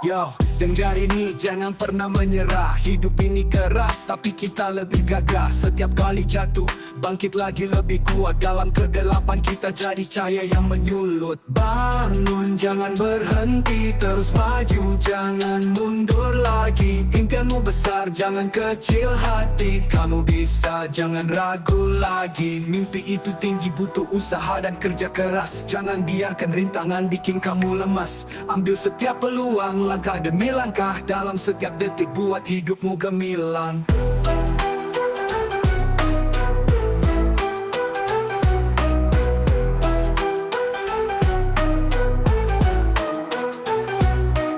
Yo, dengar ini jangan pernah menyerah. Hidup ini keras tapi kita lebih gagah. Setiap kali jatuh, bangkit lagi lebih kuat. Dalam kegelapan kita jadi cahaya yang menyulut. Bangun, jangan berhenti, terus maju, jangan mundur lagi. Impianmu besar, jangan kecil hati. Kamu bisa, jangan ragu lagi. Mimpi itu tinggi, butuh usaha dan kerja keras. Jangan biarkan rintangan bikin kamu lemas. Ambil setiap peluang, langkah demi langkah. Dalam setiap detik buat hidupmu gemilang.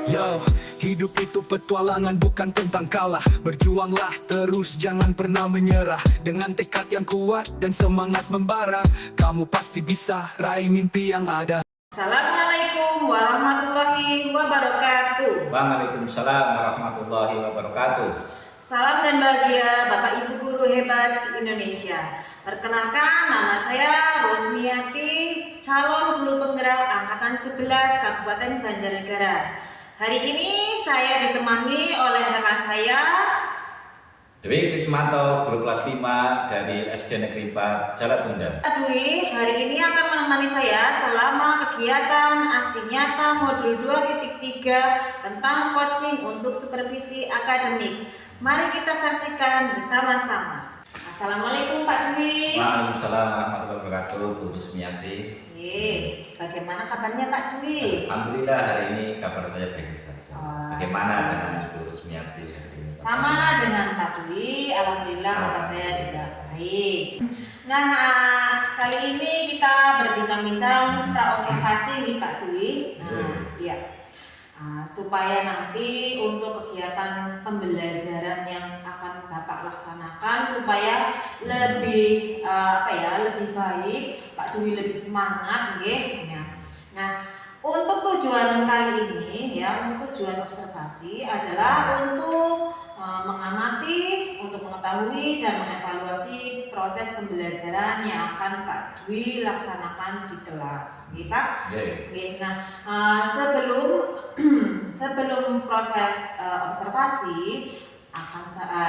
Yo, hidup itu petualangan bukan tentang kalah. Berjuanglah terus, jangan pernah menyerah. Dengan tekad yang kuat dan semangat membara, kamu pasti bisa raih mimpi yang ada. Assalamualaikum warahmatullahi wabarakatuh. Waalaikumsalam warahmatullahi wabarakatuh. Salam dan bahagia Bapak Ibu guru hebat di Indonesia. Perkenalkan, nama saya Rosmiati, calon guru penggerak angkatan 11 Kabupaten Banjarnegara. Hari ini saya ditemani oleh rekan saya Dwi Krismanto, guru kelas 5 dari SD Negeri 4 Jalatunda. Dwi hari ini akan menemani saya selama kegiatan aksi nyata modul 2.3 tentang coaching untuk supervisi akademik. Mari kita saksikan bersama-sama. Assalamualaikum Pak Dwi. Waalaikumsalam warahmatullahi wabarakatuh, Bu Rusmiati. Bagaimana kabarnya Pak Dwi? Alhamdulillah hari ini kabar saya baik saja. Bagaimana dengan Bu Rusmiati hari ini? Sama dengan Pak Dwi, alhamdulillah kabar saya juga baik. Nah, kali ini kita berbincang-bincang praobservasi nih Pak Dwi. Iya. Supaya nanti untuk kegiatan pembelajaran yang akan Bapak laksanakan supaya lebih lebih baik, Pak Dwi lebih semangat, nggih. Nah, untuk tujuan kali ini untuk tujuan observasi adalah untuk mengamati, untuk mengetahui dan mengevaluasi proses pembelajaran yang akan Pak Dwi laksanakan di kelas, gitu Pak. Nah, sebelum proses observasi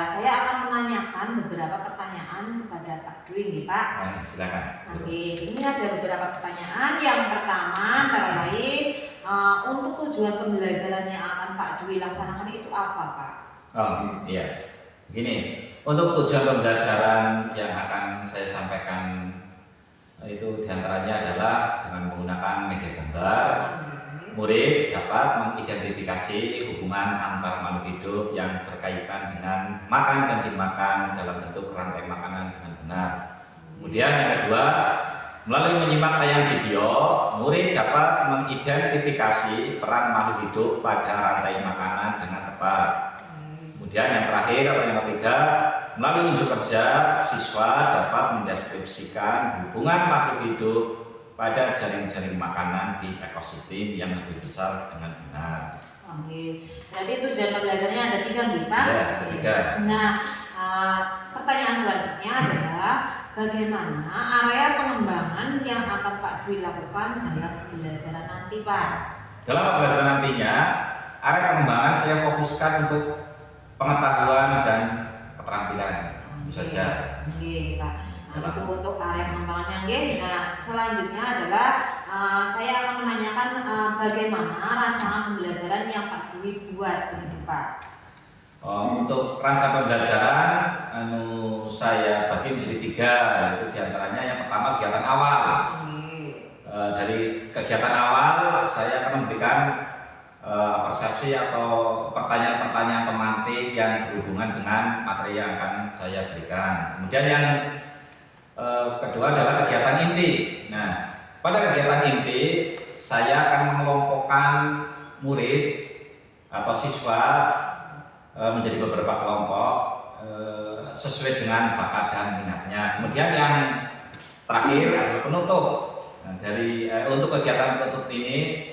saya akan menanyakan beberapa pertanyaan kepada Pak Dwi, gitu Pak. Silakan. Ini ada beberapa pertanyaan. Yang pertama antara lain untuk tujuan pembelajaran yang akan Pak Dwi laksanakan itu apa, Pak? Iya. Begini, untuk tujuan pembelajaran yang akan saya sampaikan itu diantaranya adalah dengan menggunakan media gambar, murid dapat mengidentifikasi hubungan antar makhluk hidup yang berkaitan dengan makan dan dimakan dalam bentuk rantai makanan dengan benar. Kemudian yang kedua, melalui menyimak tayang video, murid dapat mengidentifikasi peran makhluk hidup pada rantai makanan dengan tepat. Kemudian yang terakhir atau yang ketiga, melalui unjuk kerja, siswa dapat mendeskripsikan hubungan makhluk hidup pada jaring-jaring makanan di ekosistem yang lebih besar dengan benar. Berarti tujuan pembelajarannya ada 3 nih Pak? Ya, ada 3. Nah, pertanyaan selanjutnya adalah bagaimana area pengembangan yang akan Pak Dwi lakukan dalam pembelajaran nanti Pak? Dalam pembelajaran nantinya, area pengembangan saya fokuskan untuk pengetahuan dan keterampilan. Bisa saja. Pak. Itu untuk area pengembangannya, nggih. Nah, selanjutnya adalah saya akan menanyakan bagaimana rancangan pembelajaran yang Pak Dwi buat, begitu Pak. Untuk rancangan pembelajaran, saya bagi menjadi 3, yaitu diantaranya yang pertama kegiatan awal. Dari kegiatan awal, saya akan memberikan persepsi atau pertanyaan-pertanyaan pemantik yang berhubungan dengan materi yang akan saya berikan. Kemudian yang kedua adalah kegiatan inti. Nah, pada kegiatan inti saya akan mengelompokkan murid atau siswa menjadi beberapa kelompok sesuai dengan bakat dan minatnya. Kemudian yang terakhir adalah penutup. Nah, untuk kegiatan penutup ini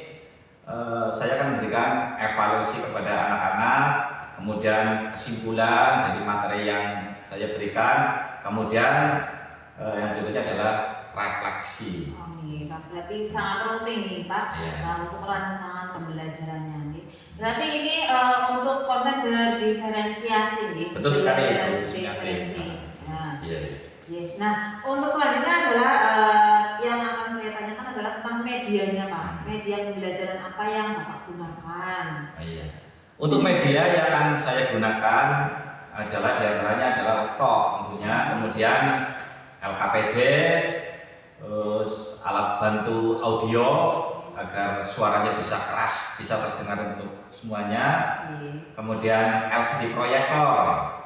saya akan memberikan evaluasi kepada anak-anak, kemudian kesimpulan dari materi yang saya berikan, kemudian yang berikutnya adalah refleksi. Berarti sangat penting nih Pak, Ya. untuk rancangan pembelajarannya nih. Berarti ini untuk konten berdiferensiasi nih. Betul sekali, Diferensi. Nah, Iya. nah, untuk selanjutnya adalah yang akan saya tanyakan adalah tentang medianya, Pak. Media pembelajaran apa yang Bapak gunakan? Iya. Untuk media yang akan saya gunakan adalah diantaranya adalah laptop tentunya, kemudian LKPD, terus alat bantu audio agar suaranya bisa keras, bisa terdengar untuk semuanya. Kemudian LCD proyektor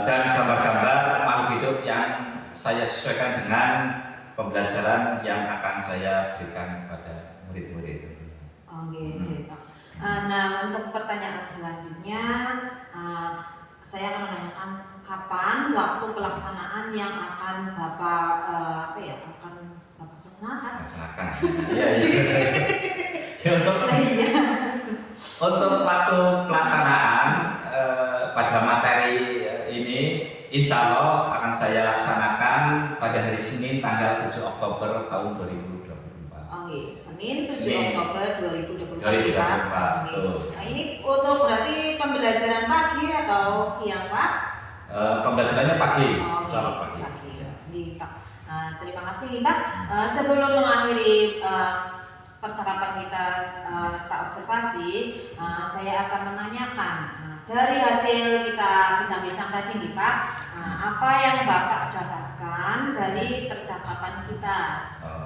dan gambar-gambar makhluk hidup yang saya sesuaikan dengan pembelajaran yang akan saya berikan kepada murid-murid. Oke, sip, Pak. Nah, untuk pertanyaan selanjutnya, saya akan menanyakan kapan waktu pelaksanaan yang akan Bapak akan Bapak laksanakan? Laksanakan. Iya, iya. Untuk waktu pelaksanaan pada materi ini, insya Allah akan saya laksanakan pada hari Senin tanggal 7 Oktober tahun 2024. Oke, Senin 7 Oktober 2024. Nah, ini untuk berarti pembelajaran pagi atau siang, Pak? Pembelajarannya pagi, insya Allah pagi. Nah, terima kasih, Pak. Sebelum mengakhiri percakapan kita observasi, saya akan menanyakan dari hasil kita bincang-bincang tadi nih, Pak, apa yang Bapak dapatkan dari percakapan kita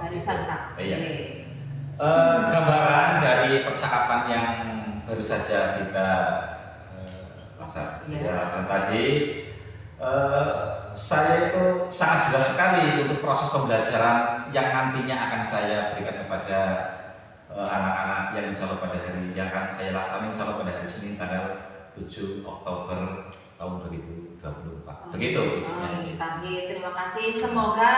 barusan, Pak? Iya. Gambaran dari percakapan yang baru saja kita laksanakan tadi, saya itu sangat jelas sekali untuk proses pembelajaran yang nantinya akan saya berikan kepada anak-anak yang insya Allah pada hari yang akan saya laksanakan insya Allah pada hari Senin tanggal 7 Oktober tahun 2024. Begitu terima kasih. Semoga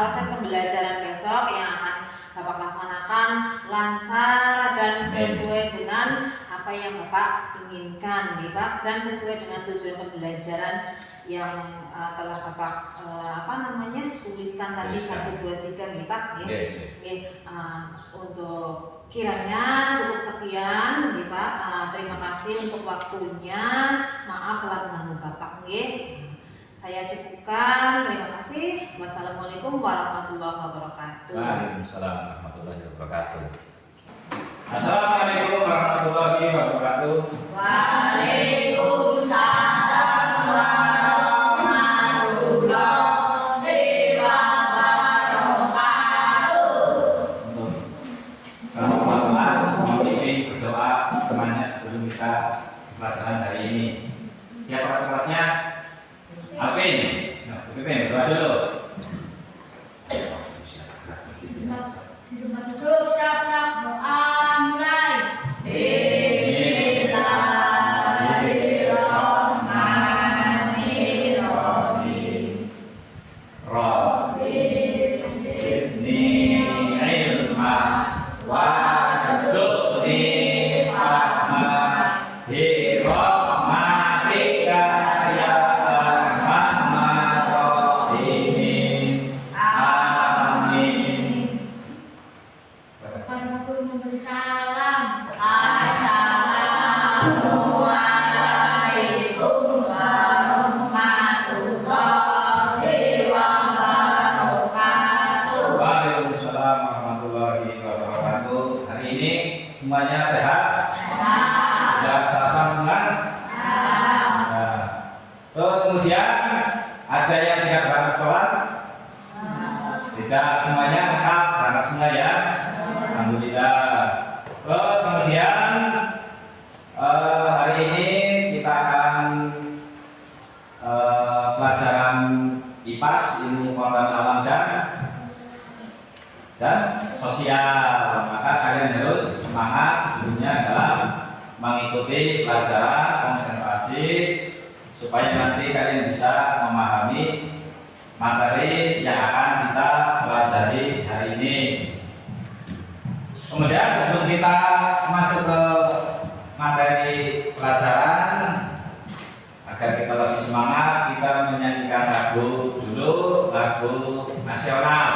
proses pembelajaran besok yang akan Bapak laksanakan lancar dan sesuai dengan apa yang Bapak inginkan, nih, Pak, dan sesuai dengan tujuan pembelajaran yang telah Bapak tuliskan tadi 1, 2, 3 nih, Pak. Untuk kiranya cukup sekian nih, Pak. Terima kasih untuk waktunya. Maaf telah mengganggu Bapak nggih. Saya cukupkan. Terima kasih. Wassalamualaikum warahmatullahi wabarakatuh. Waalaikumsalam warahmatullahi wabarakatuh. Assalamualaikum warahmatullahi wabarakatuh. Waalaikumsalam warahmatullahi wabarakatuh. Kalau Pak Mas memimpin berdoa temannya sebelum kita pelajaran hari ini. Siapa kakak kelasnya? Alvin. Alvin, berdoa dulu. Duduk siap doa mulai. Bismillahirrahmanirrahim. Rabbi zidni ilma warzuqni fahma bi rahmatika ya arhamar rahimin. Amin. Pada guru memberi salam. Assalamualaikum warahmatullahi wabarakatuh. Waalaikumsalam warahmatullahi wabarakatuh. Hari ini semuanya sehat? Sudah sarapan semua? Nah, terus kemudian ada yang tidak berangkat sekolah? Tidak, semuanya lengkap berangkat semua ya. Alhamdulillah. Terus kemudian hari ini kita akan pelajaran IPAS, ilmu pengetahuan alam dan sosial. Maka kalian harus semangat sebelumnya dalam mengikuti pelajaran, konsentrasi supaya nanti kalian bisa memahami materi yang akan kita pelajari hari ini. Kemudian sebelum kita masuk ke materi pelajaran, agar kita lebih semangat, kita menyanyikan lagu dulu, lagu nasional.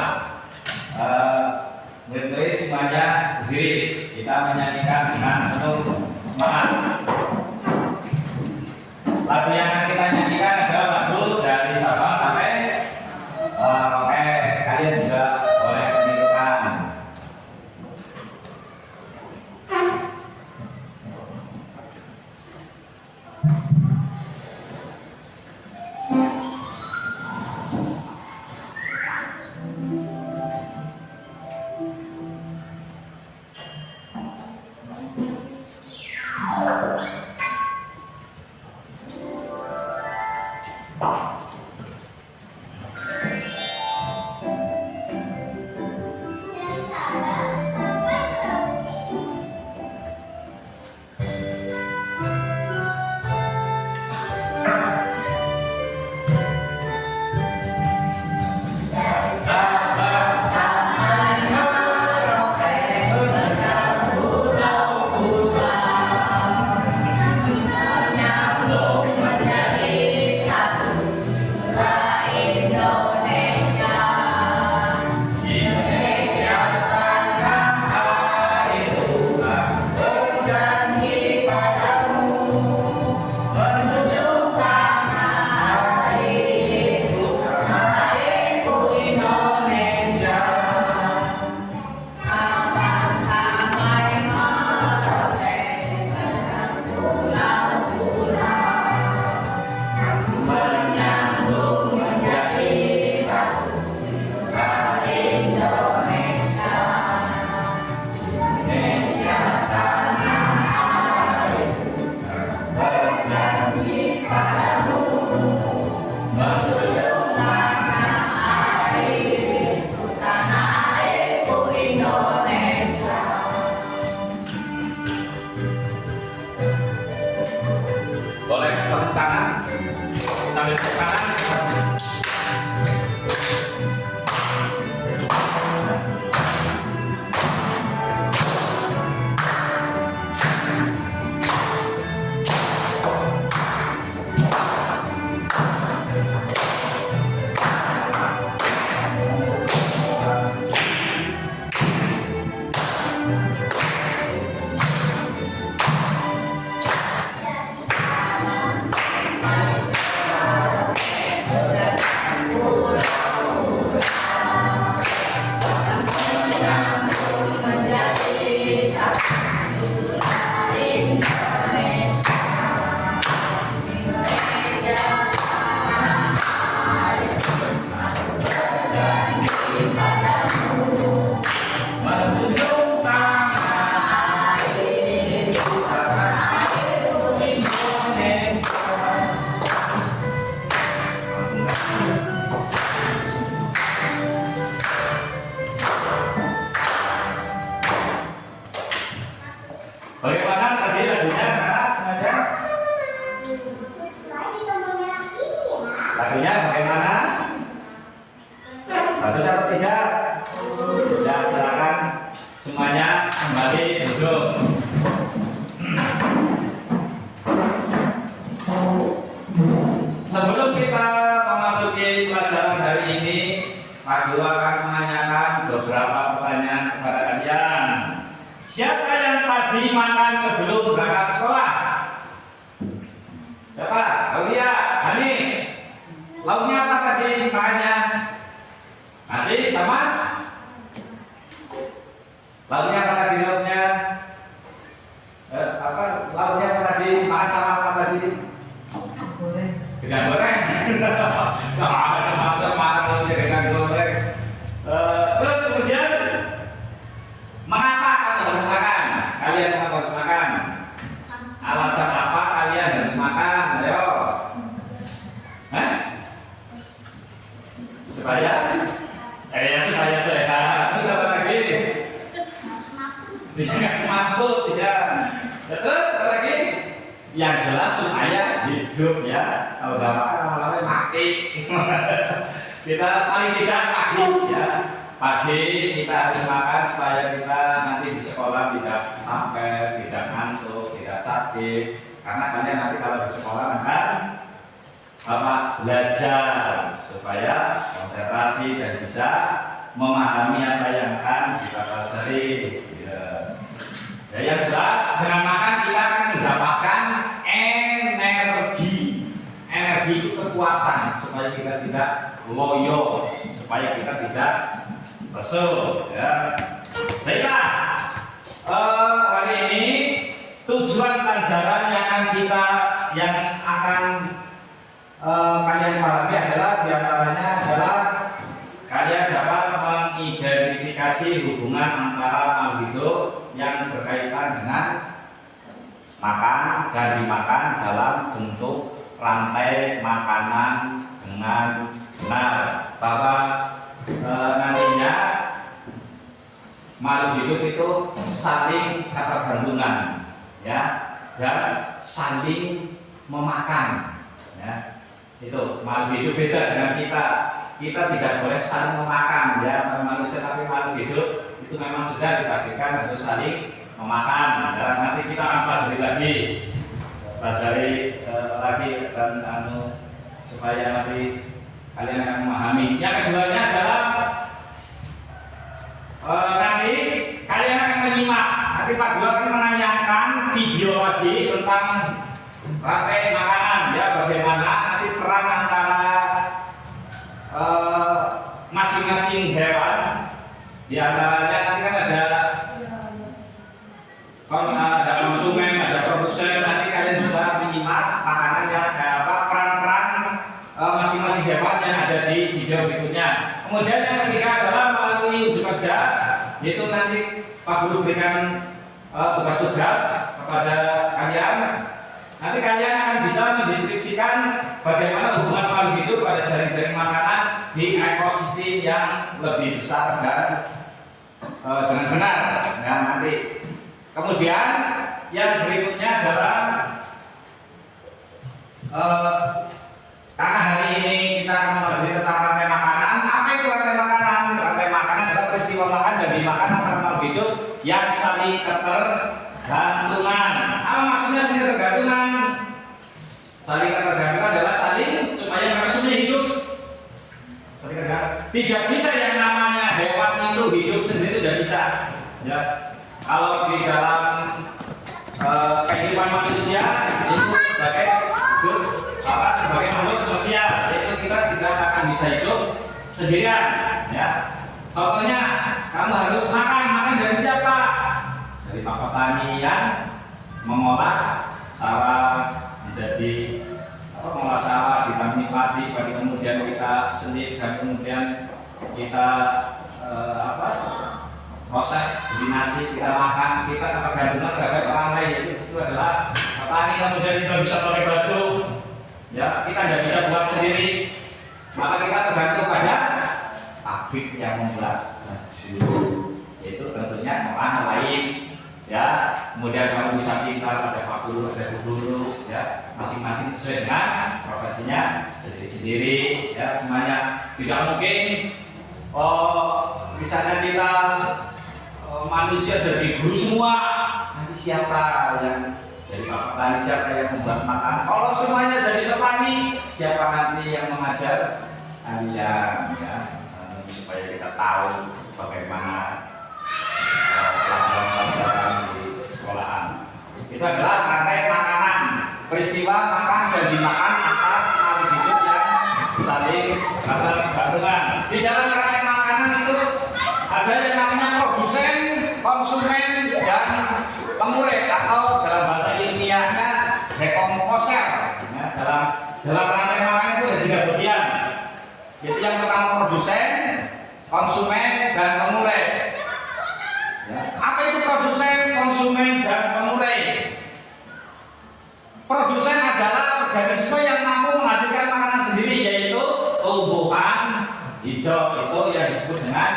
Murid-murid semuanya berdiri, kita menyanyikan dengan penuh semangat. Dari Sabang sampai Merauke. Boleh tepuk tangan sambil tepuk tangan. Bagaimana tadi lagunya, anak semuanya? Sesuai di tombol merah ini ya. Lagunya bagaimana? Bagus atau tidak? Ya, silakan semuanya kembali duduk. Sebelum kita memasuki pelajaran hari ini, Pak Guru akan menanyakan beberapa pertanyaan kepada kalian. Siapa yang tadi makan sebelum berangkat sekolah? Siapa? Aulia, Hani. Lauknya apa tadi makannya? Nasi sama? Lauknya apa tadi lauknya? Lauknya apa tadi? Makan sama apa tadi? Gedang goreng. Nah, ada maksud makan lauknya gedang goreng. Terus kemudian mengapa kamu harus makan? Kalian mengapa harus makan? Alasan apa kalian harus makan? Ayo. Hah? Supaya sehat. Terus apa lagi? Tidak semaput, tidak. Terus apa lagi? Yang jelas supaya hidup ya. Kalau nggak makan lama-lama mati. Kita paling tidak pagi ya. Pagi kita harus makan supaya kita nanti di sekolah tidak sampai, tidak ngantuk, tidak sakit. Karena kalian nanti kalau di sekolah akan belajar supaya konsentrasi dan bisa memahami apa yang akan kita pelajari. Ya, yang jelas dengan makan kita akan mendapatkan energi. Energi itu kekuatan supaya kita tidak loyo, supaya kita tidak lesu. Ya. Baiklah, hari ini tujuan pelajaran pelajaran yang akan kalian pahami adalah diantaranya adalah kalian dapat mengidentifikasi hubungan antara makhluk hidup yang berkaitan dengan makan dan dimakan dalam bentuk rantai makanan dengan benar, bahwa nantinya makhluk hidup itu saling ketergantungan, ya, dan saling memakan, ya. Itu makhluk hidup beda dengan kita tidak boleh saling memakan, ya, manusia, tapi makhluk hidup itu memang sudah ditakdirkan untuk saling memakan. Dan nanti kita akan pelajari lagi dan supaya nanti kalian akan memahami. Yang keduanya adalah nanti kalian akan menyimak. Nanti Pak Guru akan menanyakan video lagi tentang rantai makanan, ya, bagaimana nanti peran antara masing-masing hewan. Di antaranya nanti kan ada konsumen, ada produsen. Nanti kalian bisa menyimak makanan yang peran-peran masing-masing hewan yang ada di video berikutnya. Kemudian yang ketiga adalah melalui uji kerja, yaitu nanti Pak Guru berikan tugas-tugas kepada kalian. Nanti kalian akan bisa mendeskripsikan bagaimana hubungan makhluk hidup pada jaring-jaring makanan di ekosistem yang lebih besar dan dengan benar. Nah, nanti kemudian yang berikutnya adalah karena hari ini kita akan membahas tentang rantai makanan. Apa itu rantai makanan? Rantai makanan adalah peristiwa makan dan dimakan antara makhluk hidup yang saling ketergantungan. Apa maksudnya saling ketergantungan? Saling ketergantungan adalah saling supaya mereka semua hidup. Tidak bisa yang namanya hewan itu hidup sendiri, tidak bisa. Ya, kalau di dalam kehidupan manusia itu sebagai makhluk sosial, yaitu kita tidak akan bisa hidup sendirian. Ya, contohnya kamu harus makan dari siapa? Dari Pak Petani yang mengolah sawah menjadi mengolah sawah, ditanami padi, kemudian kita sendiri dan kemudian kita proses beli nasi, kita makan, kita ketergantungan terhadap orang lain. Itu adalah petani. Kemudian kita bisa pakai baju, ya, kita tidak bisa buat sendiri, maka kita tergantung pada pabrik yang membuat baju, yaitu tentunya orang lain, ya. Kemudian kamu bisa pintar, ada Pak Guru, ada Bu Guru, ya, masing-masing sesuai dengan profesinya sendiri-sendiri, ya, semuanya. Tidak mungkin misalnya kita manusia jadi guru semua, nanti siapa yang jadi Pak Petani, siapa yang membuat makan? Kalau semuanya jadi petani, siapa nanti yang mengajar kalian, ya, supaya kita tahu bagaimana pelajaran-pelajaran di sekolahan. Itu adalah rantai makanan, peristiwa makan dan dimakan antara makhluk hidup yang saling ketergantungan. Di dalam rantai makanan itu ada yang namanya produsen, konsumen, dan pengurus, atau dalam bahasa ilmiahnya dekomposer. Ya, dalam rantai makanan itu ada 3 bagian. Jadi yang pertama produsen, konsumen, dan pengurus. Ya. Apa itu produsen, konsumen, dan pengurus? Produsen adalah organisme yang mampu menghasilkan makanan sendiri, yaitu tumbuhan hijau. Itu yang disebut dengan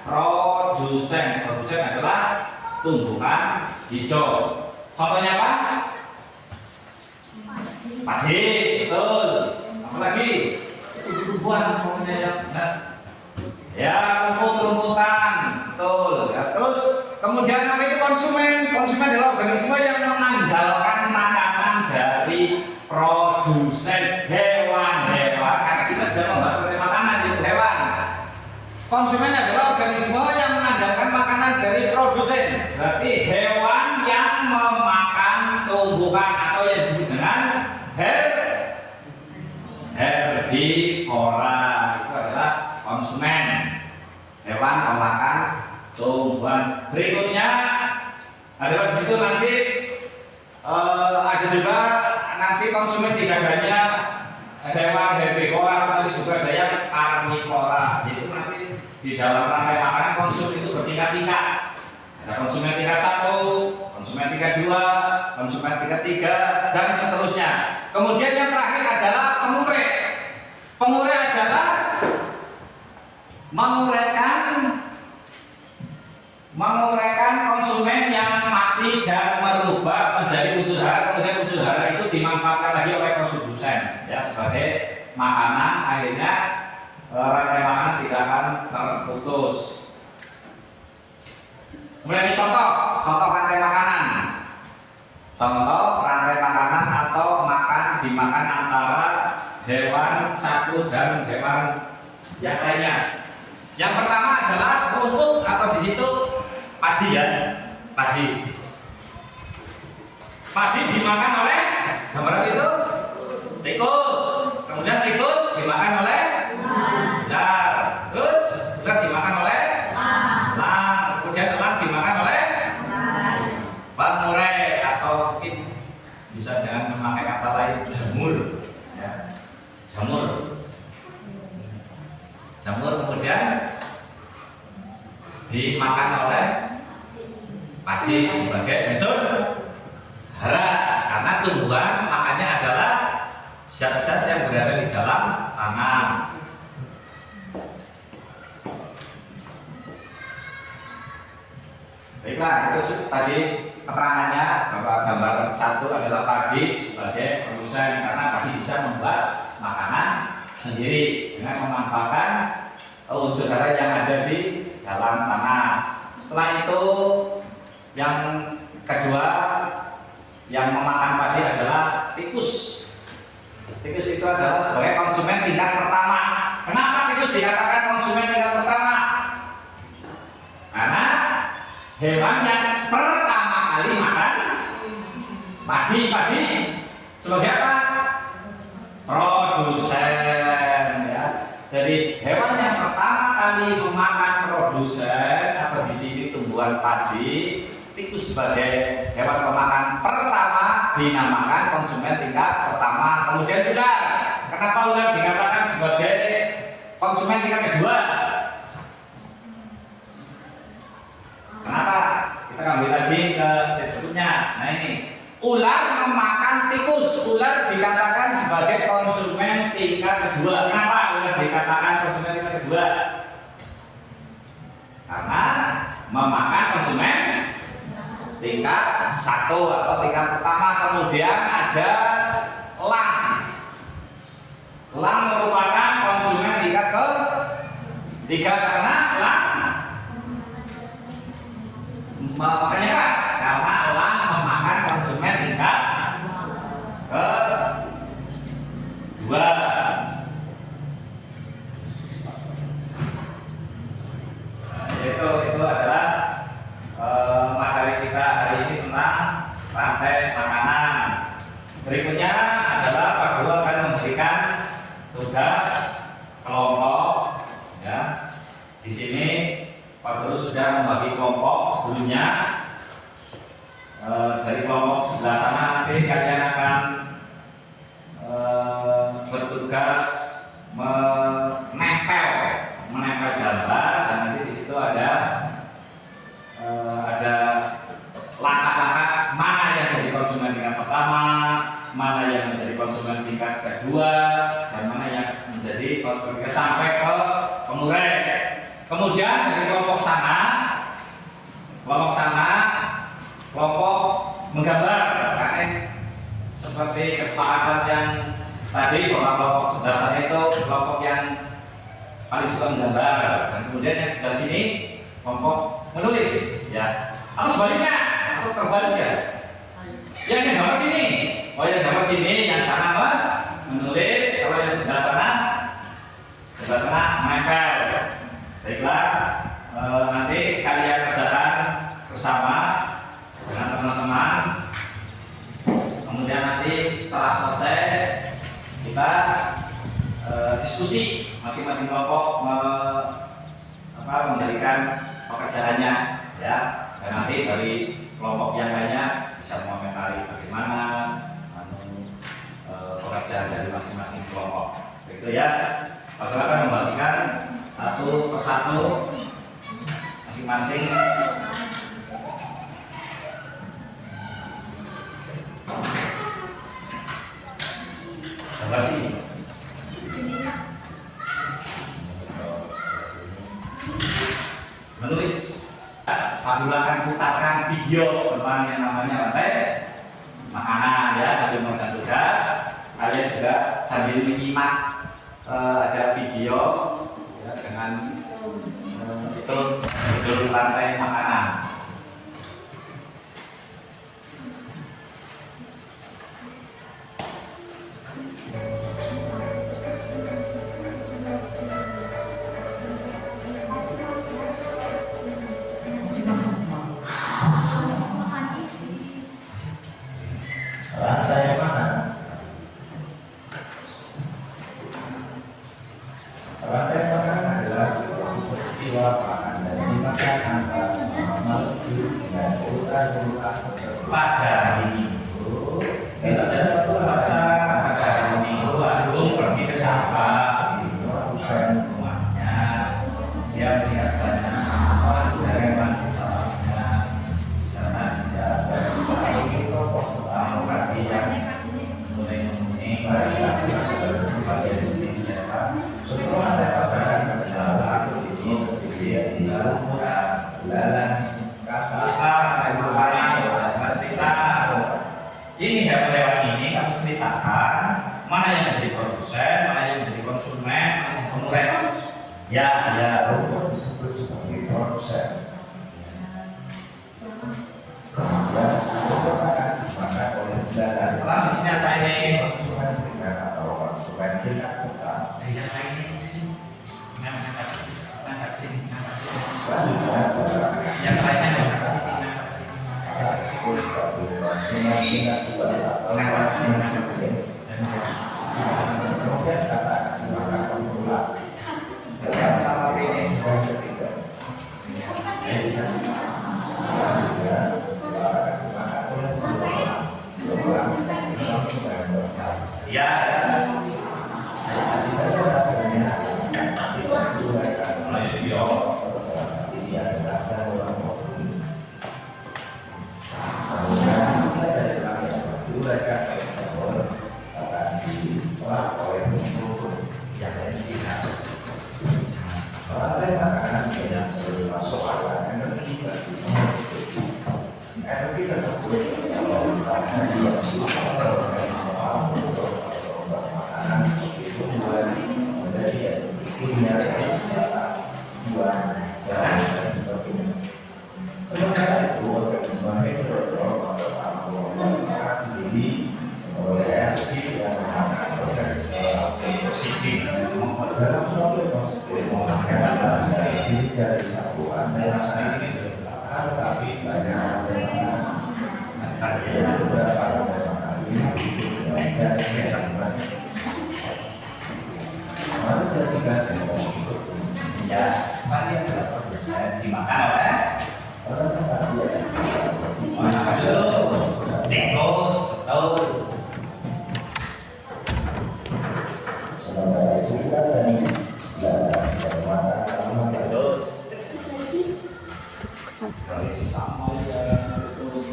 produsen. Produsen adalah tumbuhan hijau. Contohnya apa? Padi, betul. Apa lagi? Tumbuhan, ya, rumput-rumputan, betul. Ya. Terus kemudian apa itu konsumen? Konsumen adalah organisme yang mengandalkan makanan dari produsen, hewan-hewan. Karena kita sedang membahas tentang makanan, itu hewan. Konsumen adalah organisme yang mengandalkan makanan dari produsen. Berarti hewan yang memakan tumbuhan atau yang disebut dengan herbivora. Itu adalah konsumen, hewan pemakan tumbuhan. Berikutnya adalah di situ nanti konsumen digaganya hewan herbivora, tapi juga ada yang karnivora. Itu nanti di dalam rantai makanan konsumen itu bertingkat-tingkat. Ada konsumen tingkat 1, konsumen tingkat 2, konsumen tingkat 3, dan seterusnya. Kemudian yang terakhir adalah pengure. Pengure adalah menguraikan konsumen yang mati dan merubah menjadi unsur hara. Kemudian unsur hara itu dimanfaatkan lagi oleh produsen ya sebagai makanan. Akhirnya rantai makanan tidak akan terputus. Kemudian ini contoh rantai makanan. Contoh rantai makanan atau dimakan antara hewan satu dan hewan yang lainnya. Yang pertama adalah rumput atau di situ padi ya, padi. Padi dimakan oleh gambaran itu tikus. Kemudian tikus dimakan oleh ular. Terus ular dimakan oleh elang. Kemudian elang dimakan oleh pengurai atau mungkin bisa dengan memakai kata lain jamur. Ya. Jamur kemudian dimakan oleh padi sebagai unsur hara karena tumbuhan makannya adalah zat-zat yang berada di dalam tanah. Baiklah, itu tadi keterangannya bahwa gambar 1 adalah padi sebagai produsen karena padi bisa membuat makanan sendiri dengan memanfaatkan unsur hara yang ada di dalam tanah. Setelah itu yang kedua yang memakan padi adalah tikus. Tikus itu adalah sebagai konsumen tingkat pertama. Kenapa tikus dikatakan konsumen tingkat pertama? Karena hewan yang pertama kali makan padi sebagai apa? Produsen ya. Jadi hewan yang pertama kali memakan produsen atau di sini tumbuhan padi, tikus sebagai hewan pemakan pertama dinamakan konsumen tingkat pertama. Kemudian ular. Kenapa ular dikatakan sebagai konsumen tingkat kedua? Kenapa? Kita kembali lagi ke berikutnya. Nah ini, ular memakan tikus. Ular dikatakan sebagai konsumen tingkat kedua. Kenapa ular dikatakan konsumen tingkat kedua? Karena memakan konsumen tingkat 1 atau tingkat pertama. Kemudian ada elang. Elang merupakan konsumen tingkat ketiga karena elang makanya keras karena elang memakan konsumen tingkat kedua. Itu adalah materi kita hari ini tentang rantai makanan. Berikutnya adalah Pak Guru akan memberikan tugas kelompok ya. Di sini Pak Guru sudah membagi kelompok sebelumnya. Dari kelompok sebelah sana nanti kalian akan bertugas menempel gambar dan nanti di situ ada langkah-langkah mana yang jadi konsumen tingkat pertama, mana yang menjadi konsumen tingkat kedua, dan mana yang menjadi konsumen tingkat sampai ke pengurai. Kemudian dari kelompok sana kelompok menggambar, karena seperti kesepakatan yang tadi bahwa kelompok sebelah sana itu kelompok yang paling suka menggambar, dan kemudian yang sebelah sini kelompok menulis, ya. Atau sebaliknya, atau terbalik ya. Yang gambar sini, yang gambar sini, yang sana menulis, kalau yang sebelah sana menempel. Baiklah, nanti kalian kerjakan bersama dengan teman-teman. Kemudian nanti setelah selesai kita diskusi masing-masing kelompok menjadikan pekerjaannya, ya. Dan nanti dari kelompok yang lainnya bisa mengomentari bagaimana saja dari masing-masing kelompok. Itu ya. Bapak akan membagikan satu persatu masing-masing. Terima kasih. Menulis. Kami akan putarkan video tentang yang namanya rantai makanan ya sambil mengerjakan tugas. Kalian juga sambil menyimak ada video ya, dengan itu judul rantai makanan. Rantai makanan. Rantai makanan adalah sebuah peristiwa makan dan dimakan antara semua makhluk dan urutan-urutan tertentu. Pada hari Minggu kita baca pada hari Minggu Agung pergi ke sawah rumahnya. Dia melihat banyak sampah dari di sawahnya. Di sana tidak ada orang pergi yang mulai menguning bagian sisi selera. Setelah rantai makanan adalah ini hewan-hewan ini kami ceritakan mana yang menjadi produsen, mana yang menjadi konsumen, mana yang pemulai. Ya, rumput disebut sebagai produsen. Kemudian rumput akan dimakan oleh belalang. Lalu siapa ini? Konsumen ringan atau konsumen tingkat utama. Yang lainnya di sini. Ngangkat sini. Selanjutnya adalah Yang lainnya ngangkat sini. disebut sebagai konsumen tingkat dua atau konsumen sedang. Kemudian kata akan dimakan oleh ular. Dan sama konsumen ketiga. Selanjutnya ular akan dimakan oleh berulang. Berulang sebagai konsumen keempat. Ya. Ini adalah campuran kopi. Kemudian sisa dari rakyat yang diuraikan oleh campur akan diserap oleh tubuh yang lain tidak. Rantai makanan yang selalu masuk adalah energi bagi tubuh. Energi tersebut kalau dihasilkan oleh organisme untuk makanan seperti tumbuhan menjadi energi kimia dan sebagainya. Sementara itu, organisme heterotrof atau alkohol tinggi memperoleh energi dan memakan organisme positif. Dalam suatu ekosistem, makanan terdiri dari satu rantai makanan, tetapi banyak rantai makanan. Ada beberapa rantai makanan yang jaraknya sama. Lalu ketiga contoh berikut. Ya, tadi adalah produsen dimakan oleh Orang tempat dia tikus, betul. sementara itu bukan dari dan mata alamat lain. Terus kalau isi sama ya terus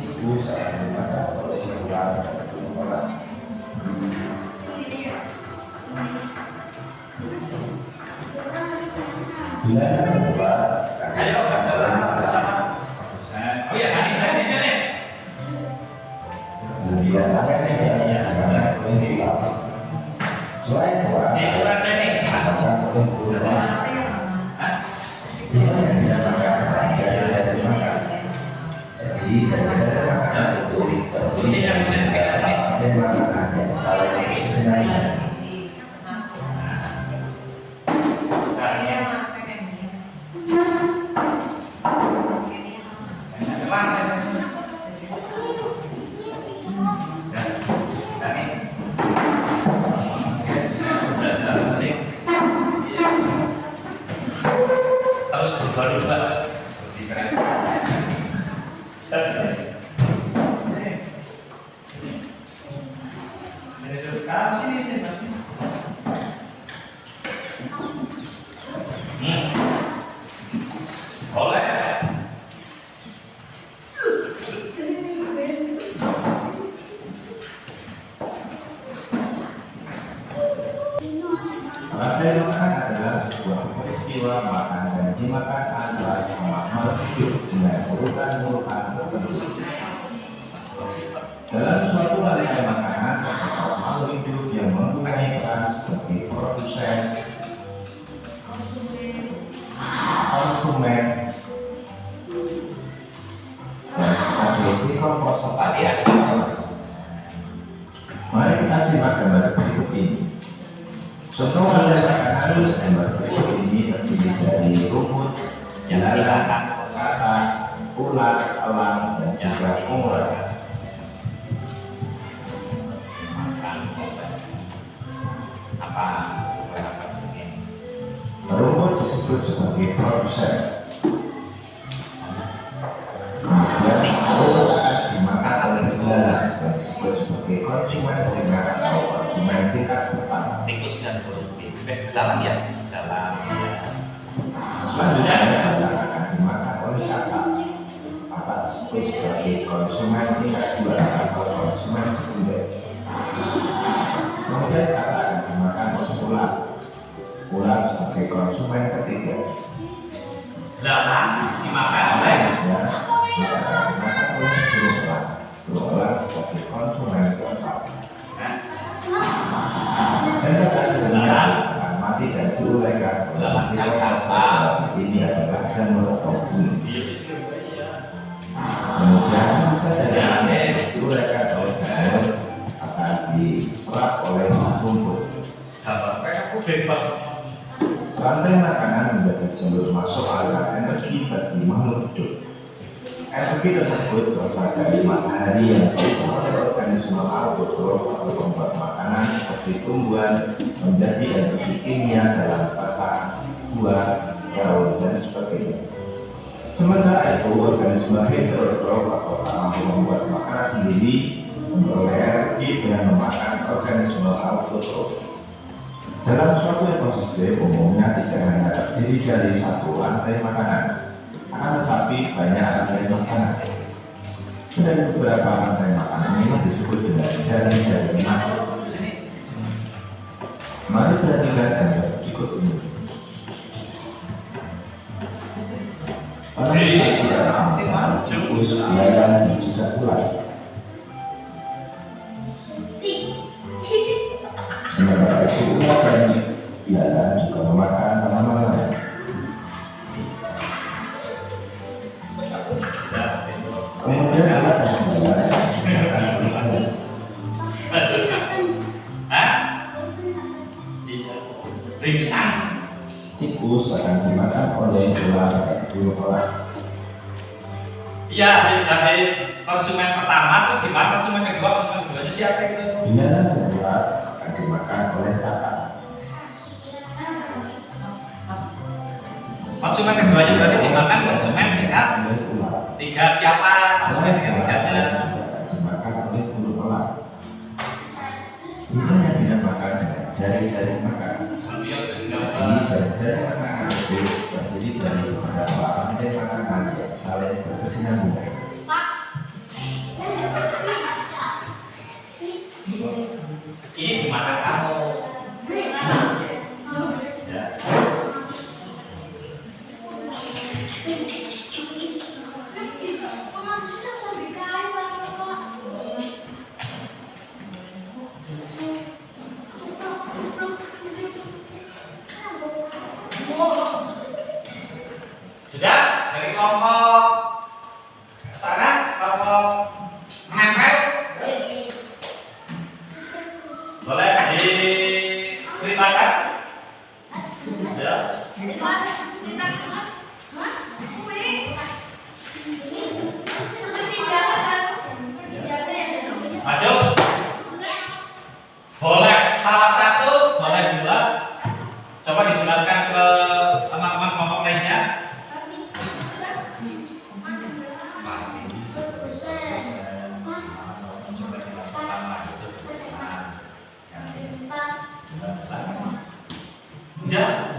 Ibu sangat dimakan oleh ular dan ular. Bila ada ular, ayo baca sama produsen. Oh ya, ini. bila ada dimakan oleh ular. Selain ular, Ini raja nih. dimakan oleh ular. Hah? Bila yang dinamakan jadi makan. Jadi jadi makanan itu Fungsinya bisa dikasih. ada makanan yang saling berkesinambungan. Nah, ini. Depan saya sini. Ya, nah, ini. Belajar musik. Boleh. Rantai makan adalah sebuah peristiwa makan dan dimakan antara sama makhluk hidup dengan urutan-urutan tertentu. Dalam suatu rantai makanan terdapat makhluk hidup yang mempunyai peran sebagai produsen, konsumen, dan sebagai dekomposer. Mari kita simak gambar berikut ini. Contoh rantai makanan gambar berikut ini terdiri dari rumput, ilalang, kata, ulat, elang, dan juga ular. Rumput disebut sebagai produsen. Kemudian ulat akan dimakan oleh ilalang dan disebut sebagai konsumen primer atau konsumen tingkat pertama. Tikus dan burung dalam ya, dalam ya. Selanjutnya ilalang akan dimakan oleh kakak. Kakak disebut sebagai konsumen tingkat 2 atau konsumen sekunder. Kemudian kakak akan dimakan oleh ulat. Ulat sebagai konsumen ketiga. Dalam dimakan saya. Ya, akan dimakan oleh burung elang. Burung elang sebagai konsumen keempat. Dan pada akhirnya akan mati dan diuraikan oleh dekomposer. Ini adalah jamur atau fungsi. Kemudian sisa dari yang diuraikan oleh jamur akan diserap oleh rumput. Rantai makanan menjadi jalur masuk aliran energi bagi makhluk hidup. Energi tersebut berasal dari matahari yang dihitung oleh organisme autotrof atau pembuat makanan seperti tumbuhan menjadi energi kimia dalam batang, buah, daun, dan sebagainya. Sementara itu, organisme heterotrof atau mampu membuat makanan sendiri memperoleh energi dengan memakan organisme autotrof. Dalam suatu ekosistem umumnya tidak hanya terdiri dari satu rantai makanan, akan tetapi banyak rantai makanan. Dan beberapa rantai makanan ini disebut dengan jaring-jaring makhluk. Mari perhatikan gambar berikut ini. Orang tidak makan tikus, ilalang, dan juga ulat. Sementara itu ulat dan ilalang juga memakan tanaman lain. Kemudian ulat dan ilalang dimakan oleh ayam. Ringsan. Tikus akan dimakan oleh ular dan burung elang. Iya, habis konsumen pertama terus gimana konsumen kedua, konsumen keduanya siapa itu? Ilalang dan ulat akan dimakan oleh kakak. Konsumen keduanya berarti dimakan konsumen tingkat Oleh ulat. 3 siapa? Konsumen Selain tingkat ulat 3-nya. akan dimakan oleh burung elang. Ini yang dinamakan dengan jari-jari makan. Jadi jari-jari makanan itu terdiri dari beberapa rantai makanan yang saling berkesinambungan. Ini dimakan kamu. Ya. Sudah dari kelompok sana, kelompok menempel boleh diceritakan ya. Maju. Boleh salah satu, boleh dua. Coba dijelaskan ke teman-teman kelompok lainnya. Enggak.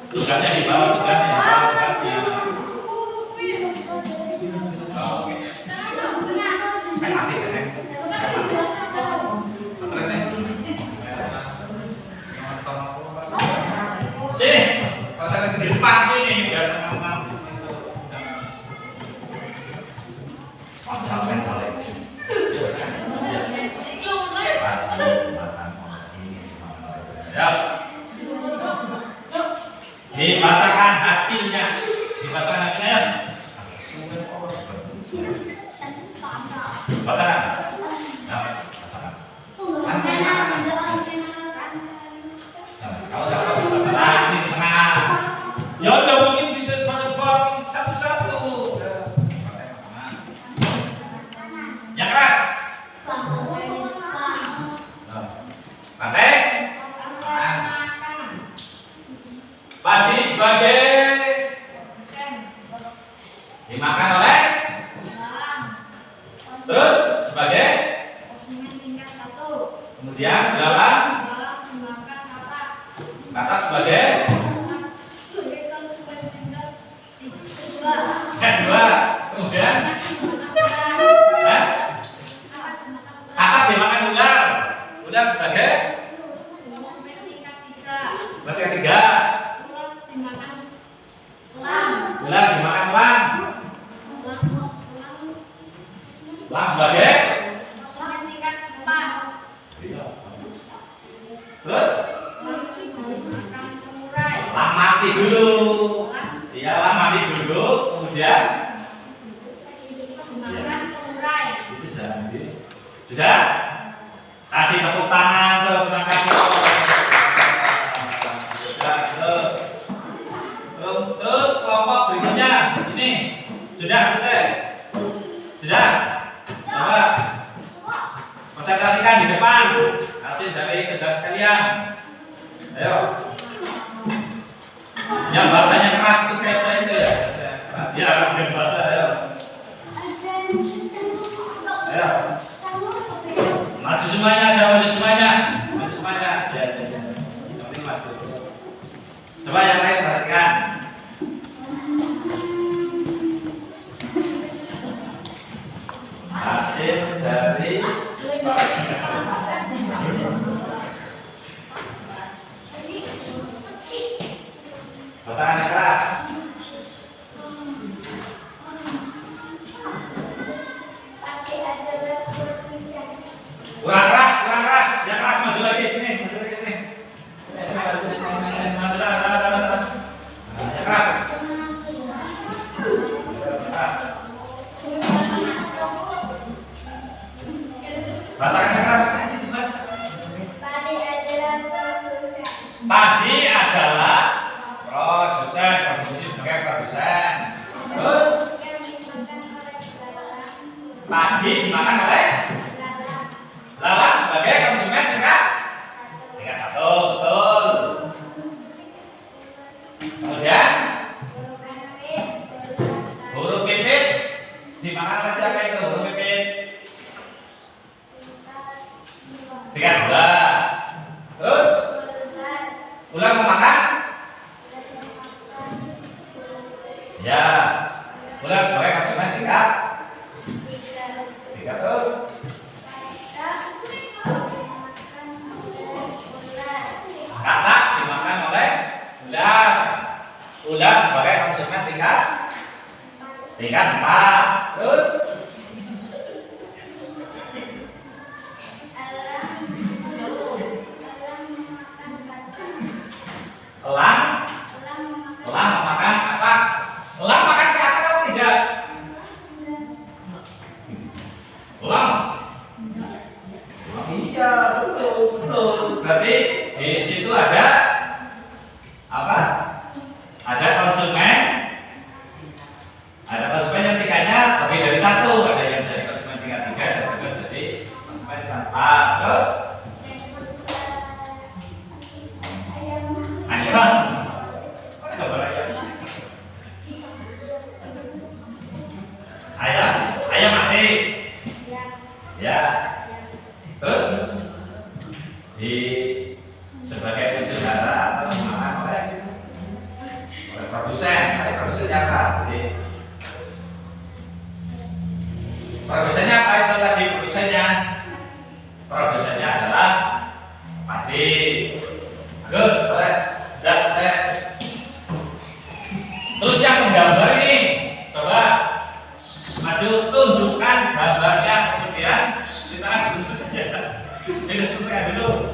Tugasnya di bawah tugasnya. Oh, oke. Kan mati kan ya? Sini, kalau saya di depan sini biar teman-teman itu. Sampai boleh. Ya. Dibacakan hasilnya. Dibacakan hasilnya ya. Bacakan. Ya, bacakan. Kalau saya bacakan ini di tengah. Ya udah mungkin di depan satu-satu. Yang keras. Pantai. Padi sebagai dimakan oleh, terus sebagai, kemudian dalam kata sebagai kedua, kemudian kata dimakan ular, ular sebagai berarti ketiga. Ular dimakan elang. Elang sebagai? Terus? Elang mati dulu. Iya, elang mati dulu. Kemudian? Sudah? Kasih tepuk tangan tuh, terima kasih. Terus kelompok berikutnya ini sudah selesai. Sudah? Coba konsentrasikan di depan hasil dari tugas kalian. Ayo. Yang bacanya keras itu tesnya itu ya. Ya, yang bahasa ayo. Ayo. Maju semuanya, maju semuanya. Maju semuanya. Ya. Penting maju. Coba yang lain perhatikan. Hasil dari bacakan yang keras. Kurang keras, yang keras maju lagi sini, maju lagi sini. Maju sana. Yang keras. Bacakan yang keras. Padi adalah produsen, produksi sebagai produsen. Terus padi dimakan oleh lalat sebagai konsumen tingkat satu, betul. Kemudian huruf pipit dimakan oleh siapa itu? Huruf pipit tingkat 2. Terus ular memakan? Ya, ular sebagai konsumen tingkat 3. Terus katak dimakan oleh ular. Ular sebagai konsumen tingkat 4. Terus elang memakan katak. Elang makan katak atau tidak? Elang? Iya, betul. Berarti di situ ada apa? Ada konsumen yang tingkatnya lebih dari 1. Ada yang jadi konsumen tingkat 3 dan juga jadi konsumen tingkat 4. Terus ayam. Mana gambar ayam? Produsennya apa? Jadi, produsennya apa itu tadi? Produsennya adalah padi. Bagus, boleh. Sudah selesai. Terus yang menggambar ini, coba maju tunjukkan gambarnya, kemudian kita dulu selesai. Ini selesai dulu.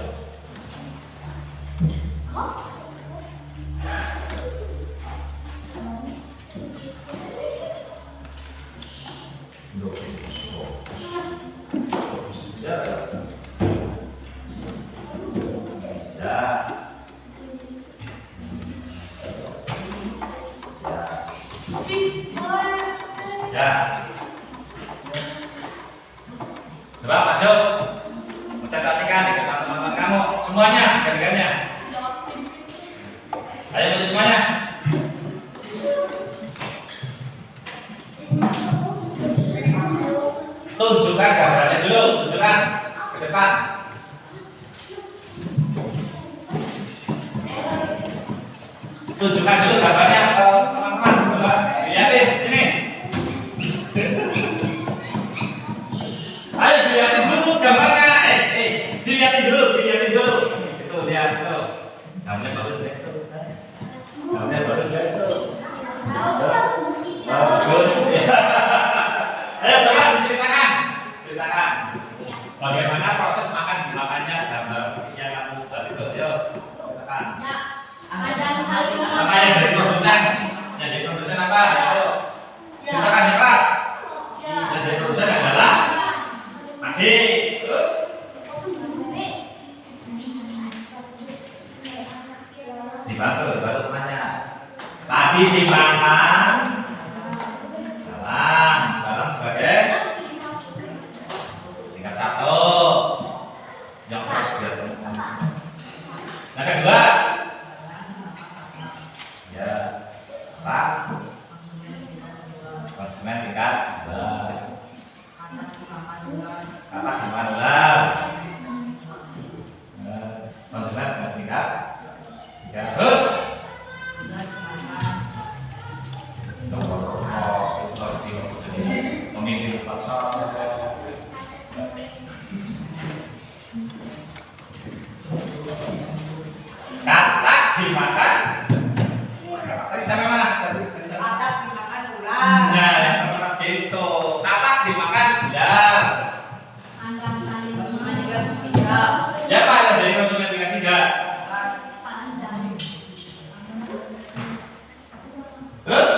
Ya. Coba maju. Presentasikan di depan teman-teman kamu semuanya, tiga-tiganya. Ayo maju semuanya. Tunjukkan gambarnya dulu, tunjukkan ke depan. Tunjukkan dulu gambarnya ke teman-teman. Coba lihatin sini. Ayo dilihatin dulu gambarnya. Dilihatin dulu. Itu lihat tuh. Gambarnya bagus deh. Bagus. Ayo coba diceritakan. Bagaimana proses dimakannya gambar yang kamu buat itu. Ayo ceritakan. Apa yang jadi produsen? Yang jadi produsen apa? Ayo ceritakan di kelas. Yang jadi produsen adalah Adi. Terus baru nanya. Tadi dimakan dalam sebagai tingkat 1. Yang harus biar. Yang kedua, ya Pak, konsumen tingkat 2. Kata gimana? Konsumen tingkat 3. Terus memimpin pasar. Kata dimakan. Tadi sampai mana? Kata dimakan ular. Nah, yang keras gitu. Kata dimakan ular. Konsumen tingkat 3. Siapa yang jadi konsumen tingkat 3? Terus?